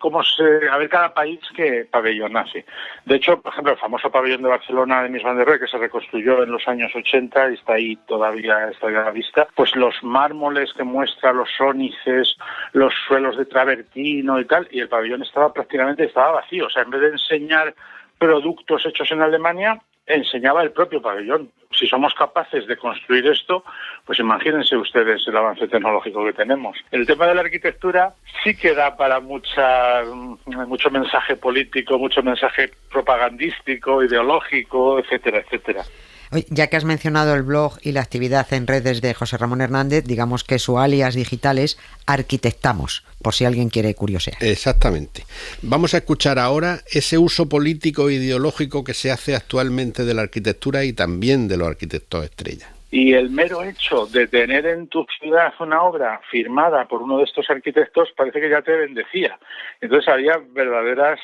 cada país qué pabellón hace. De hecho, por ejemplo, el famoso pabellón de Barcelona de Mies van der Rohe, que se reconstruyó en los años 80 y está ahí todavía a la vista, pues los mármoles que muestra, los ónices, los suelos de travertino y tal, y el pabellón estaba vacío. O sea, en vez de enseñar productos hechos en Alemania, enseñaba el propio pabellón. Si somos capaces de construir esto, pues imagínense ustedes el avance tecnológico que tenemos. El tema de la arquitectura sí que da para mucho mensaje político, mucho mensaje propagandístico, ideológico, etcétera, etcétera. Oye, ya que has mencionado el blog y la actividad en redes de José Ramón Hernández, digamos que su alias digital es Arquitectamos, por si alguien quiere curiosear. Exactamente. Vamos a escuchar ahora ese uso político e ideológico que se hace actualmente de la arquitectura y también de los arquitectos estrella. Y el mero hecho de tener en tu ciudad una obra firmada por uno de estos arquitectos parece que ya te bendecía. Entonces había verdaderas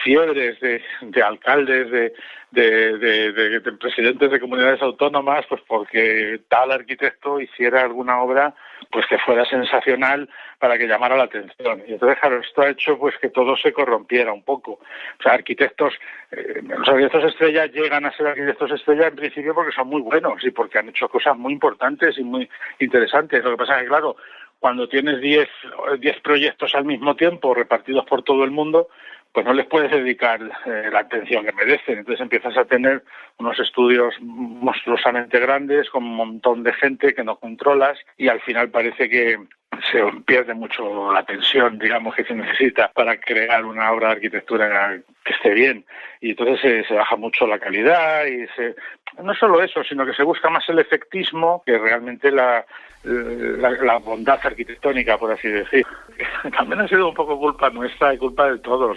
fiebres de alcaldes, de presidentes de comunidades autónomas, pues porque tal arquitecto hiciera alguna obra pues que fuera sensacional para que llamara la atención. Y entonces, claro, esto ha hecho pues que todo se corrompiera un poco. O sea, los arquitectos estrella llegan a ser arquitectos estrella en principio porque son muy buenos y porque han hecho cosas muy importantes y muy interesantes. Lo que pasa es que, claro, cuando tienes 10 proyectos al mismo tiempo repartidos por todo el mundo, pues no les puedes dedicar la atención que merecen. Entonces empiezas a tener unos estudios monstruosamente grandes con un montón de gente que no controlas y al final parece que se pierde mucho la tensión, digamos, que se necesita para crear una obra de arquitectura que esté bien. Y entonces se baja mucho la calidad y no solo eso, sino que se busca más el efectismo que realmente la bondad arquitectónica, por así decir. También ha sido un poco culpa nuestra y culpa de todos.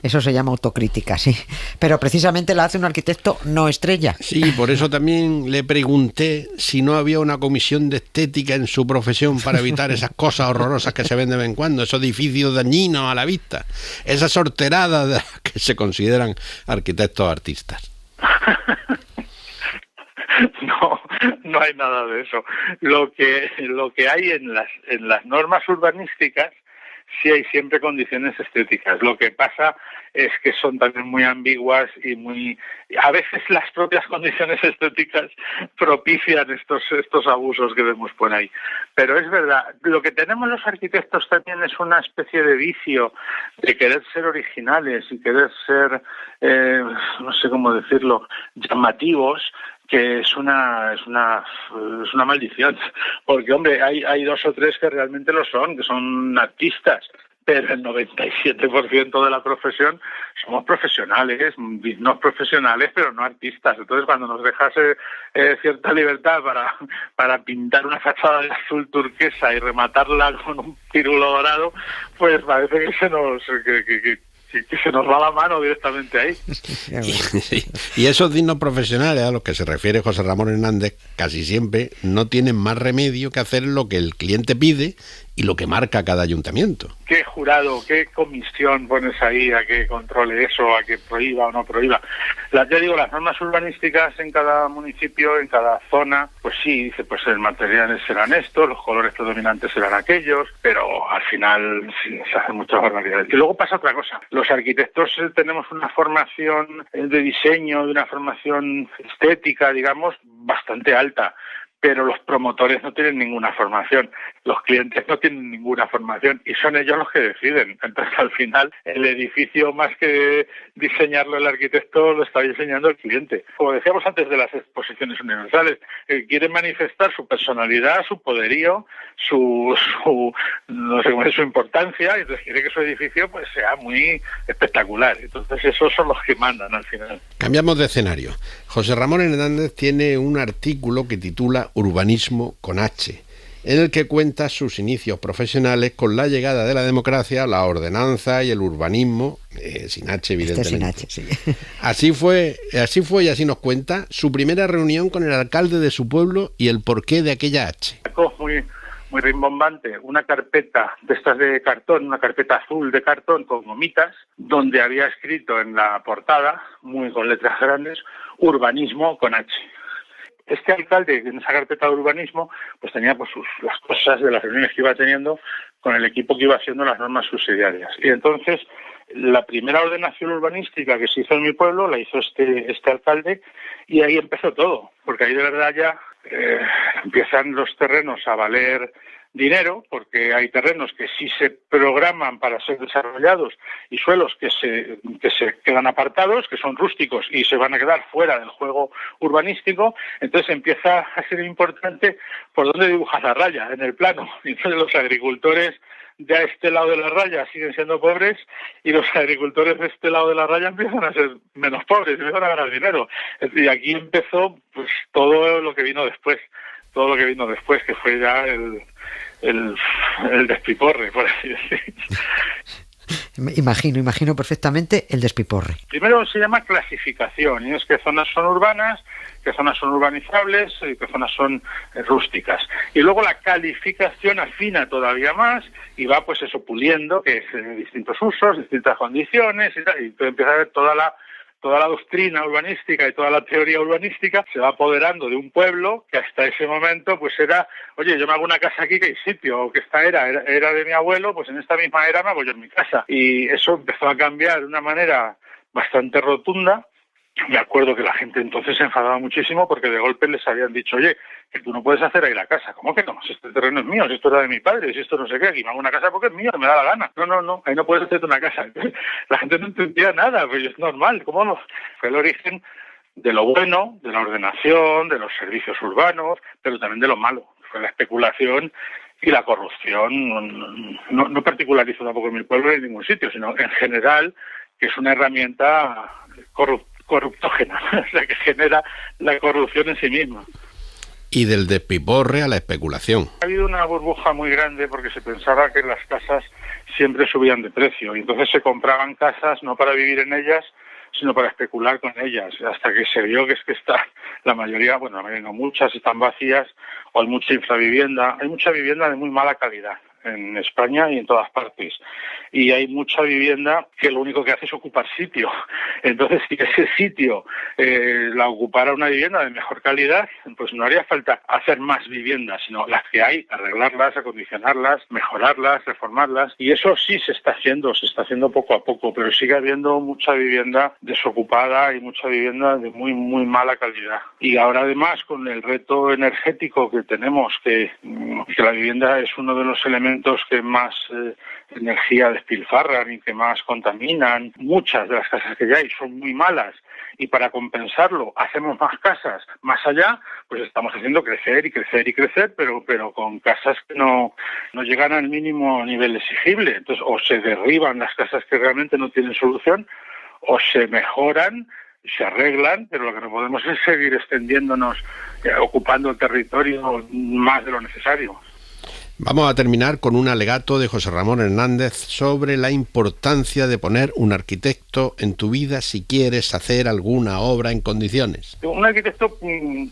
Eso se llama autocrítica, sí. Pero precisamente la hace un arquitecto no estrella. Sí, por eso también le pregunté si no había una comisión de estética en su profesión para evitar esas cosas horrorosas que se ven de vez en cuando, esos edificios dañinos a la vista, esas sorteradas de las que se consideran arquitectos artistas. No hay nada de eso. Lo que hay en las normas urbanísticas, sí hay siempre condiciones estéticas. Lo que pasa es que son también muy ambiguas y a veces las propias condiciones estéticas propician estos abusos que vemos por ahí. Pero es verdad, lo que tenemos los arquitectos también es una especie de vicio de querer ser originales y querer ser, no sé cómo decirlo, llamativos, que es una maldición, porque hombre, hay 2 o 3 que realmente lo son, que son artistas, pero el 97% de la profesión somos profesionales, dignos profesionales, pero no artistas. Entonces, cuando nos dejas cierta libertad para pintar una fachada de azul turquesa y rematarla con un pirulo dorado, pues parece que se nos va la mano directamente ahí. Y esos dignos profesionales a los que se refiere José Ramón Hernández casi siempre no tienen más remedio que hacer lo que el cliente pide y lo que marca cada ayuntamiento. ¿Qué jurado, qué comisión pones ahí a que controle eso, a que prohíba o no prohíba? Las normas urbanísticas en cada municipio, en cada zona, pues sí, dice, pues el materiales serán estos, los colores predominantes serán aquellos, pero al final sí, se hacen muchas barbaridades. Y luego pasa otra cosa. Los arquitectos tenemos una formación de diseño, de una formación estética, digamos, bastante alta. Pero los promotores no tienen ninguna formación, los clientes no tienen ninguna formación y son ellos los que deciden. Entonces, al final, el edificio, más que diseñarlo el arquitecto, lo está diseñando el cliente. Como decíamos antes de las exposiciones universales, quieren manifestar su personalidad, su poderío, su importancia, y entonces quiere que su edificio pues sea muy espectacular. Entonces, esos son los que mandan al final. Cambiamos de escenario. José Ramón Hernández tiene un artículo que titula Urbanismo con H, en el que cuenta sus inicios profesionales con la llegada de la democracia, la ordenanza y el urbanismo, sin H evidentemente. Sin H, sí. Así fue y así nos cuenta su primera reunión con el alcalde de su pueblo y el porqué de aquella H. Muy rimbombante, una carpeta de estas de cartón, una carpeta azul de cartón con gomitas, donde había escrito en la portada, muy con letras grandes, urbanismo con H. Este alcalde, en esa carpeta de urbanismo, pues tenía pues las cosas de las reuniones que iba teniendo con el equipo que iba haciendo las normas subsidiarias. Y entonces, la primera ordenación urbanística que se hizo en mi pueblo la hizo este alcalde, y ahí empezó todo, porque ahí de verdad ya empiezan los terrenos a valer dinero, porque hay terrenos que sí se programan para ser desarrollados y suelos que se quedan apartados, que son rústicos y se van a quedar fuera del juego urbanístico. Entonces empieza a ser importante por dónde dibujas la raya en el plano. Y entonces los agricultores de a este lado de la raya siguen siendo pobres y los agricultores de este lado de la raya empiezan a ser menos pobres, empiezan a ganar dinero. Y aquí empezó pues todo lo que vino después, que fue ya el despiporre, por así decir. Imagino perfectamente el despiporre. Primero se llama clasificación, y es qué zonas son urbanas, qué zonas son urbanizables y qué zonas son rústicas. Y luego la calificación afina todavía más y va pues eso puliendo, que es distintos usos, distintas condiciones y tal, y empieza a ver toda toda la doctrina urbanística y toda la teoría urbanística se va apoderando de un pueblo que hasta ese momento pues era, oye, yo me hago una casa aquí que hay sitio, o que esta era de mi abuelo, pues en esta misma era me hago yo en mi casa. Y eso empezó a cambiar de una manera bastante rotunda. Me acuerdo que la gente entonces se enfadaba muchísimo porque de golpe les habían dicho, oye, que tú no puedes hacer ahí la casa. ¿Cómo que no? Si este terreno es mío, si esto era de mi padre, si esto no sé qué, aquí me hago una casa porque es mío, me da la gana. No, ahí no puedes hacerte una casa. Entonces, la gente no entendía nada, pues es normal. ¿Cómo no? Fue el origen de lo bueno, de la ordenación, de los servicios urbanos, pero también de lo malo. Fue la especulación y la corrupción. No particularizo tampoco en mi pueblo ni en ningún sitio, sino en general, que es una herramienta corruptógena, o sea, que genera la corrupción en sí misma. Y del despiporre a la especulación. Ha habido una burbuja muy grande porque se pensaba que las casas siempre subían de precio y entonces se compraban casas no para vivir en ellas, sino para especular con ellas, hasta que se vio que está la mayoría, bueno, no muchas están vacías o hay mucha infravivienda, hay mucha vivienda de muy mala calidad en España y en todas partes. Y hay mucha vivienda que lo único que hace es ocupar sitio. Entonces, si ese sitio la ocupara una vivienda de mejor calidad, pues no haría falta hacer más viviendas, sino las que hay, arreglarlas, acondicionarlas, mejorarlas, reformarlas. Y eso sí se está haciendo poco a poco, pero sigue habiendo mucha vivienda desocupada y mucha vivienda de muy, muy mala calidad. Y ahora además, con el reto energético que tenemos, que la vivienda es uno de los elementos que más energía despilfarran y que más contaminan. Muchas de las casas que ya hay son muy malas y para compensarlo hacemos más casas más allá, pues estamos haciendo crecer y crecer y crecer, pero con casas que no llegan al mínimo nivel exigible. Entonces, o se derriban las casas que realmente no tienen solución, o se mejoran, se arreglan, pero lo que no podemos es seguir extendiéndonos, ocupando el territorio más de lo necesario. Vamos a terminar con un alegato de José Ramón Hernández sobre la importancia de poner un arquitecto en tu vida si quieres hacer alguna obra en condiciones. Un arquitecto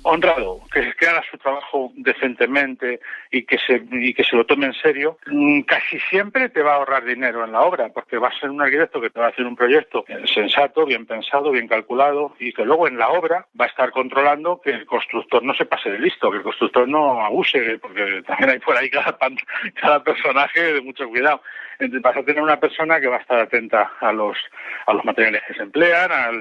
honrado, que haga su trabajo decentemente y que se lo tome en serio, casi siempre te va a ahorrar dinero en la obra, porque va a ser un arquitecto que te va a hacer un proyecto sensato, bien pensado, bien calculado, y que luego en la obra va a estar controlando que el constructor no se pase de listo, que el constructor no abuse, porque también hay por ahí cada personaje de mucho cuidado. Entonces vas a tener una persona que va a estar atenta a los materiales que se emplean, a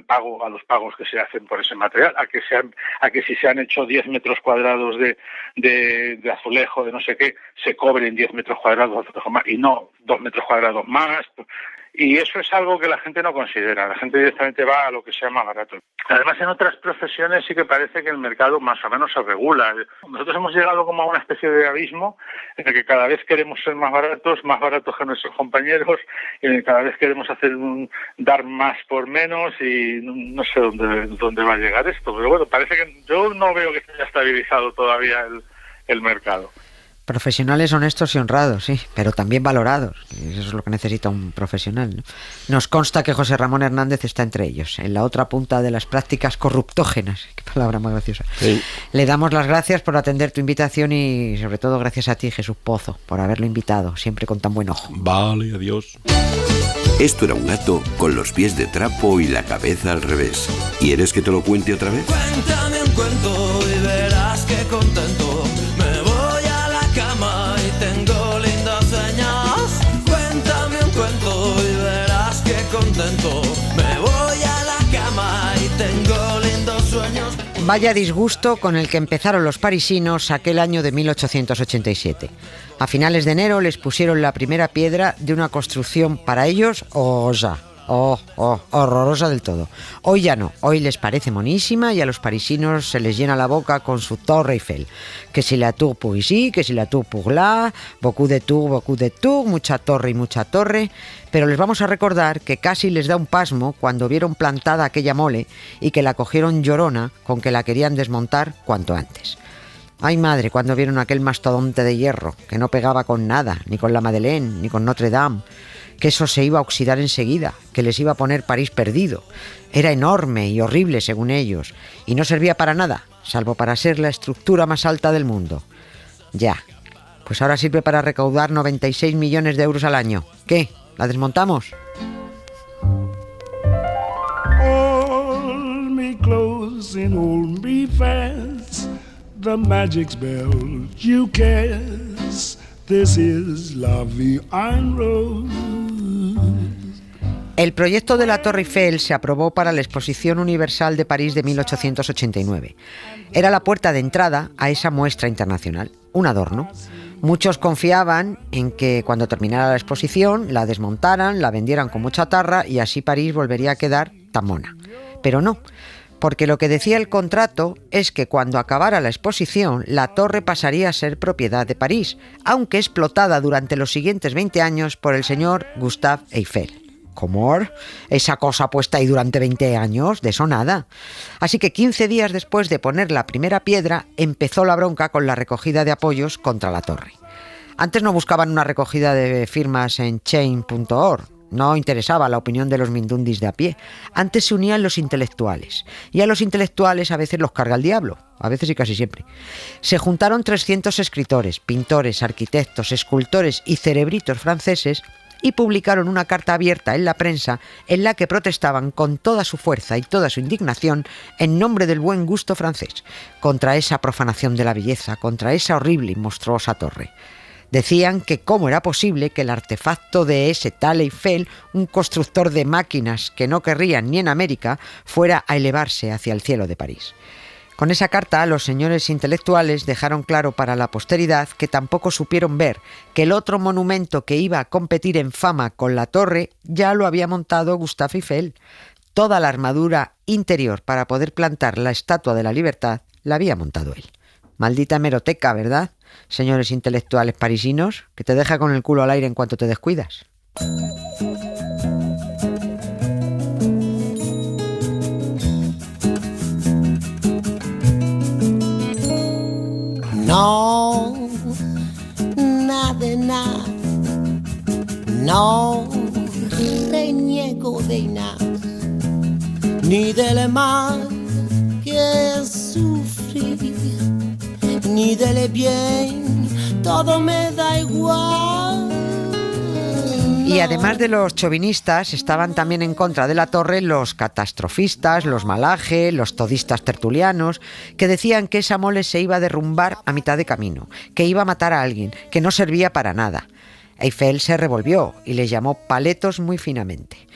los pagos que se hacen por ese material, a que si se han hecho 10 metros cuadrados de azulejo, de no sé qué, se cobren 10 metros cuadrados de azulejo más y no 2 metros cuadrados más. Y eso es algo que la gente no considera. La gente directamente va a lo que sea más barato. Además, en otras profesiones sí que parece que el mercado más o menos se regula. Nosotros hemos llegado como a una especie de abismo en el que cada vez queremos ser más baratos que nuestros compañeros, y en el que cada vez queremos dar más por menos, y no sé dónde va a llegar esto. Pero bueno, parece que yo no veo que se haya estabilizado todavía el mercado. Profesionales honestos y honrados, sí, pero también valorados. Eso es lo que necesita un profesional, ¿no? Nos consta que José Ramón Hernández está entre ellos, en la otra punta de las prácticas corruptógenas. Qué palabra más graciosa. Sí. Le damos las gracias por atender tu invitación y sobre todo gracias a ti, Jesús Pozo, por haberlo invitado, siempre con tan buen ojo. Vale, adiós. Esto era un gato con los pies de trapo y la cabeza al revés. ¿Quieres que te lo cuente otra vez? Cuéntame un cuento y verás qué contento. Me voy a la cama y tengo lindas señas. Cuéntame un cuento y verás qué contento. Me voy a la cama y tengo lindos sueños. Vaya disgusto con el que empezaron los parisinos aquel año de 1887. A finales de enero les pusieron la primera piedra de una construcción para ellos horrorosa del todo. Hoy ya no, hoy les parece monísima y a los parisinos se les llena la boca con su Torre Eiffel. Que si la tour pour ici, que si la tour pour là, beaucoup de tour, mucha torre y mucha torre. Pero les vamos a recordar que casi les da un pasmo cuando vieron plantada aquella mole y que la cogieron llorona con que la querían desmontar cuanto antes. Ay madre, cuando vieron aquel mastodonte de hierro, que no pegaba con nada, ni con la Madeleine, ni con Notre Dame, que eso se iba a oxidar enseguida, que les iba a poner París perdido. Era enorme y horrible según ellos, y no servía para nada, salvo para ser la estructura más alta del mundo. Ya, pues ahora sirve para recaudar 96 millones de euros al año. ¿Qué? ¿La desmontamos? Oh, kissing hold me fast. The magic spell you cast. This is la vie en rose. El proyecto de la Torre Eiffel se aprobó para la Exposición Universal de París de 1889. Era la puerta de entrada a esa muestra internacional, un adorno. Muchos confiaban en que cuando terminara la exposición la desmontaran, la vendieran como chatarra y así París volvería a quedar tan mona. Pero no, porque lo que decía el contrato es que cuando acabara la exposición la torre pasaría a ser propiedad de París, aunque explotada durante los siguientes 20 años por el señor Gustave Eiffel. ¿Cómo? Esa cosa puesta ahí durante 20 años, de eso nada. Así que 15 días después de poner la primera piedra, empezó la bronca con la recogida de apoyos contra la torre. Antes no buscaban una recogida de firmas en Change.org, no interesaba la opinión de los mindundis de a pie. Antes se unían los intelectuales, y a los intelectuales a veces los carga el diablo, a veces y casi siempre. Se juntaron 300 escritores, pintores, arquitectos, escultores y cerebritos franceses y publicaron una carta abierta en la prensa en la que protestaban con toda su fuerza y toda su indignación en nombre del buen gusto francés, contra esa profanación de la belleza, contra esa horrible y monstruosa torre. Decían que cómo era posible que el artefacto de ese tal Eiffel, un constructor de máquinas que no querrían ni en América, fuera a elevarse hacia el cielo de París. Con esa carta, los señores intelectuales dejaron claro para la posteridad que tampoco supieron ver que el otro monumento que iba a competir en fama con la torre ya lo había montado Gustave Eiffel. Toda la armadura interior para poder plantar la Estatua de la Libertad la había montado él. Maldita hemeroteca, ¿verdad, señores intelectuales parisinos? Que te deja con el culo al aire en cuanto te descuidas. No, nada de nada, no reniego de nada, ni del mal que sufrí, ni del bien, todo me da igual. Y además de los chauvinistas, estaban también en contra de la torre los catastrofistas, los malaje, los todistas tertulianos, que decían que esa mole se iba a derrumbar a mitad de camino, que iba a matar a alguien, que no servía para nada. Eiffel se revolvió y les llamó paletos muy finamente.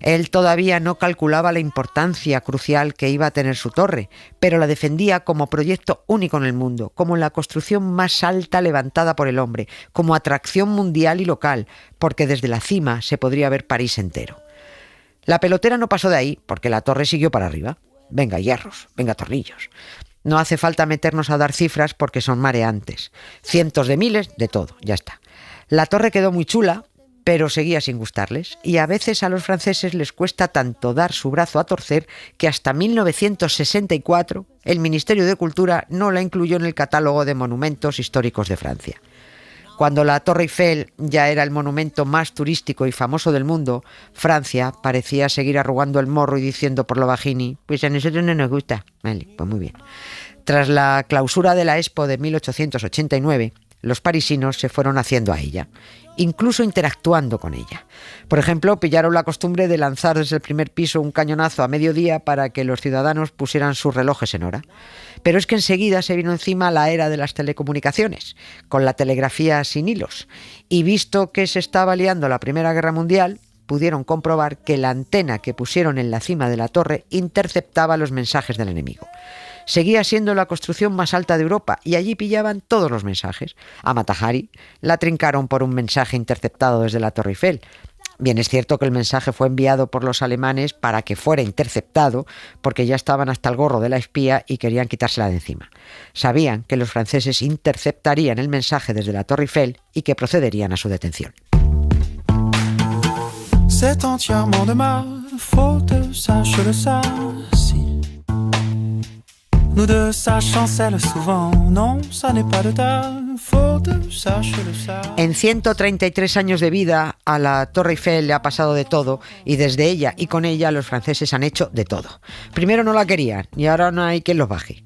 Él todavía no calculaba la importancia crucial que iba a tener su torre, pero la defendía como proyecto único en el mundo, como la construcción más alta levantada por el hombre, como atracción mundial y local, porque desde la cima se podría ver París entero. La pelotera no pasó de ahí, porque la torre siguió para arriba. Venga hierros, venga tornillos. No hace falta meternos a dar cifras porque son mareantes. Cientos de miles, de todo, ya está. La torre quedó muy chula, pero seguía sin gustarles, y a veces a los franceses les cuesta tanto dar su brazo a torcer que hasta 1964 el Ministerio de Cultura no la incluyó en el catálogo de monumentos históricos de Francia. Cuando la Torre Eiffel ya era el monumento más turístico y famoso del mundo, Francia parecía seguir arrugando el morro y diciendo por lo bajini, pues a nosotros no nos gusta. Vale, pues muy bien. Tras la clausura de la Expo de 1889, los parisinos se fueron haciendo a ella, incluso interactuando con ella. Por ejemplo, pillaron la costumbre de lanzar desde el primer piso un cañonazo a mediodía para que los ciudadanos pusieran sus relojes en hora. Pero es que enseguida se vino encima la era de las telecomunicaciones, con la telegrafía sin hilos. Y visto que se estaba liando la Primera Guerra Mundial, pudieron comprobar que la antena que pusieron en la cima de la torre interceptaba los mensajes del enemigo. Seguía siendo la construcción más alta de Europa y allí pillaban todos los mensajes. A Mata Hari la trincaron por un mensaje interceptado desde la Torre Eiffel. Bien, es cierto que el mensaje fue enviado por los alemanes para que fuera interceptado, porque ya estaban hasta el gorro de la espía y querían quitársela de encima. Sabían que los franceses interceptarían el mensaje desde la Torre Eiffel y que procederían a su detención. C'est entièrement de ma faute, sache-le ça, si. Nous deux, ça chancelle souvent, non, ça n'est pas de ta faute, sache-le ça. En 133 años de vida, a la Torre Eiffel le ha pasado de todo, y desde ella y con ella los franceses han hecho de todo. Primero no la querían, y ahora no hay quien los baje.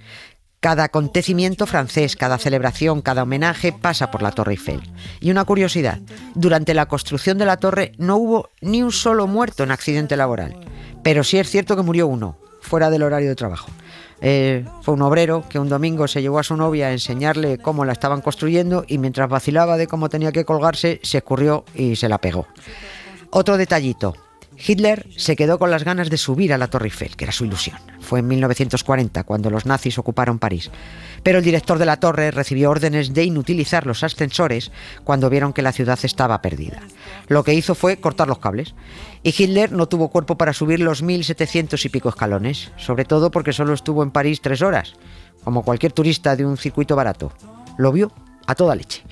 Cada acontecimiento francés, cada celebración, cada homenaje pasa por la Torre Eiffel. Y una curiosidad, durante la construcción de la torre no hubo ni un solo muerto en accidente laboral. Pero sí es cierto que murió uno, fuera del horario de trabajo. Fue un obrero que un domingo se llevó a su novia a enseñarle cómo la estaban construyendo y mientras vacilaba de cómo tenía que colgarse, se escurrió y se la pegó. Otro detallito. Hitler se quedó con las ganas de subir a la Torre Eiffel, que era su ilusión. Fue en 1940, cuando los nazis ocuparon París. Pero el director de la torre recibió órdenes de inutilizar los ascensores cuando vieron que la ciudad estaba perdida. Lo que hizo fue cortar los cables. Y Hitler no tuvo cuerpo para subir los 1.700 y pico escalones, sobre todo porque solo estuvo en París 3 horas, como cualquier turista de un circuito barato. Lo vio a toda leche.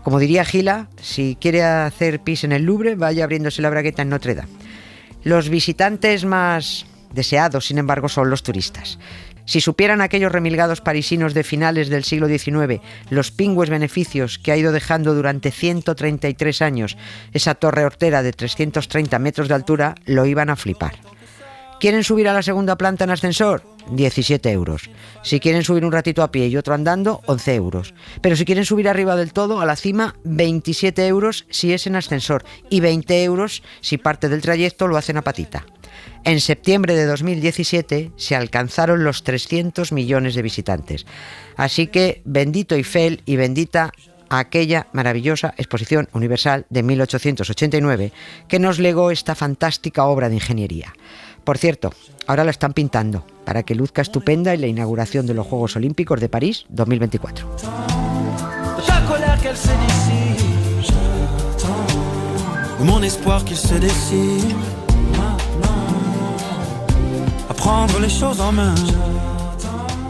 Como diría Gila, si quiere hacer pis en el Louvre, vaya abriéndose la bragueta en Notre Dame. Los visitantes más deseados, sin embargo, son los turistas. Si supieran aquellos remilgados parisinos de finales del siglo XIX los pingües beneficios que ha ido dejando durante 133 años esa torre hortera de 330 metros de altura, lo iban a flipar. ¿Quieren subir a la segunda planta en ascensor? 17 euros. Si quieren subir un ratito a pie y otro andando, 11 euros. Pero si quieren subir arriba del todo, a la cima, 27 euros si es en ascensor y 20 euros si parte del trayecto lo hacen a patita. En septiembre de 2017 se alcanzaron los 300 millones de visitantes. Así que bendito Eiffel y bendita aquella maravillosa exposición universal de 1889 que nos legó esta fantástica obra de ingeniería. Por cierto, ahora la están pintando para que luzca estupenda en la inauguración de los Juegos Olímpicos de París 2024. La colère qu'elle se dissipe, mon espoir qu'il se décide, à prendre les choses en main.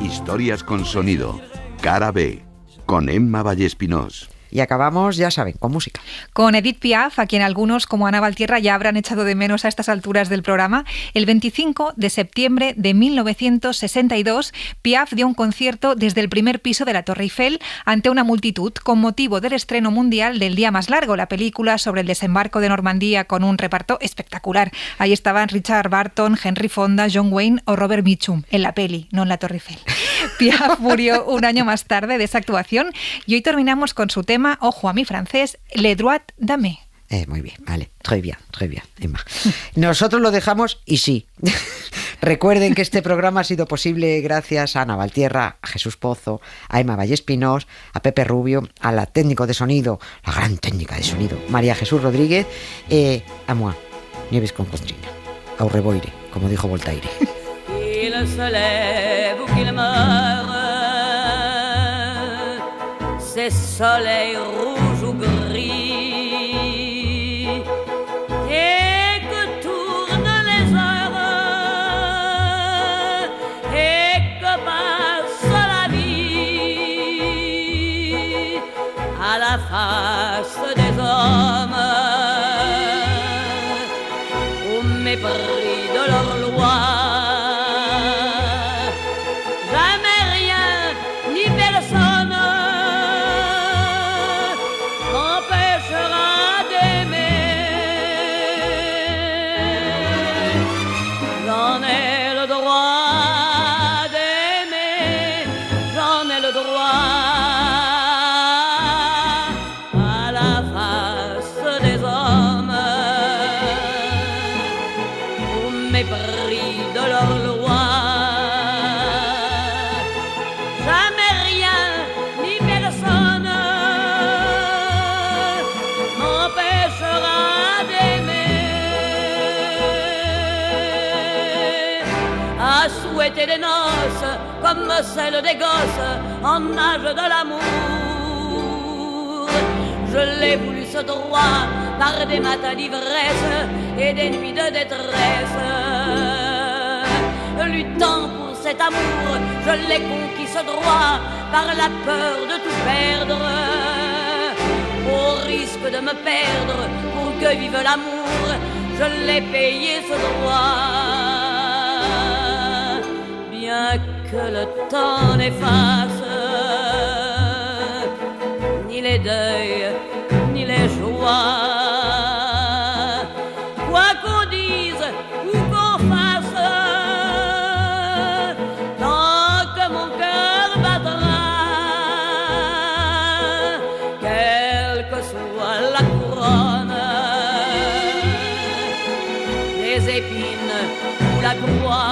Historias con sonido, cara B, con Emma Vallespinós. Y acabamos, ya saben, con música. Con Edith Piaf, a quien algunos, como Ana Valtierra, ya habrán echado de menos a estas alturas del programa. El 25 de septiembre de 1962, Piaf dio un concierto desde el primer piso de la Torre Eiffel ante una multitud con motivo del estreno mundial del Día Más Largo, la película sobre el desembarco de Normandía con un reparto espectacular. Ahí estaban Richard Burton, Henry Fonda, John Wayne o Robert Mitchum, en la peli, no en la Torre Eiffel. Piaf murió un año más tarde de esa actuación y hoy terminamos con su tema, ojo a mi francés, Le droit d'aimer. Muy bien, vale, très bien, Emma. Nosotros lo dejamos y sí. Recuerden que este programa ha sido posible gracias a Ana Valtierra, a Jesús Pozo, a Emma Vallespinós, a Pepe Rubio, a la técnico de sonido, la gran técnica de sonido, María Jesús Rodríguez, a moi, Nieves con Costrina, au revoir, como dijo Voltaire. Il se lève ou qu'il meure, c'est soleil rouge ou gris, et que tournent les heures, et que passe la vie à la face des hommes, au mépris de leur loi. Souhaiter des noces comme celles des gosses en âge de l'amour. Je l'ai voulu ce droit par des matins d'ivresse et des nuits de détresse. Luttant pour cet amour, je l'ai conquis ce droit par la peur de tout perdre. Au risque de me perdre pour que vive l'amour, je l'ai payé ce droit. Bien que le temps n'efface ni les deuils, ni les joies, quoi qu'on dise ou qu'on fasse, tant que mon cœur battra, quelle que soit la couronne, les épines ou la croix,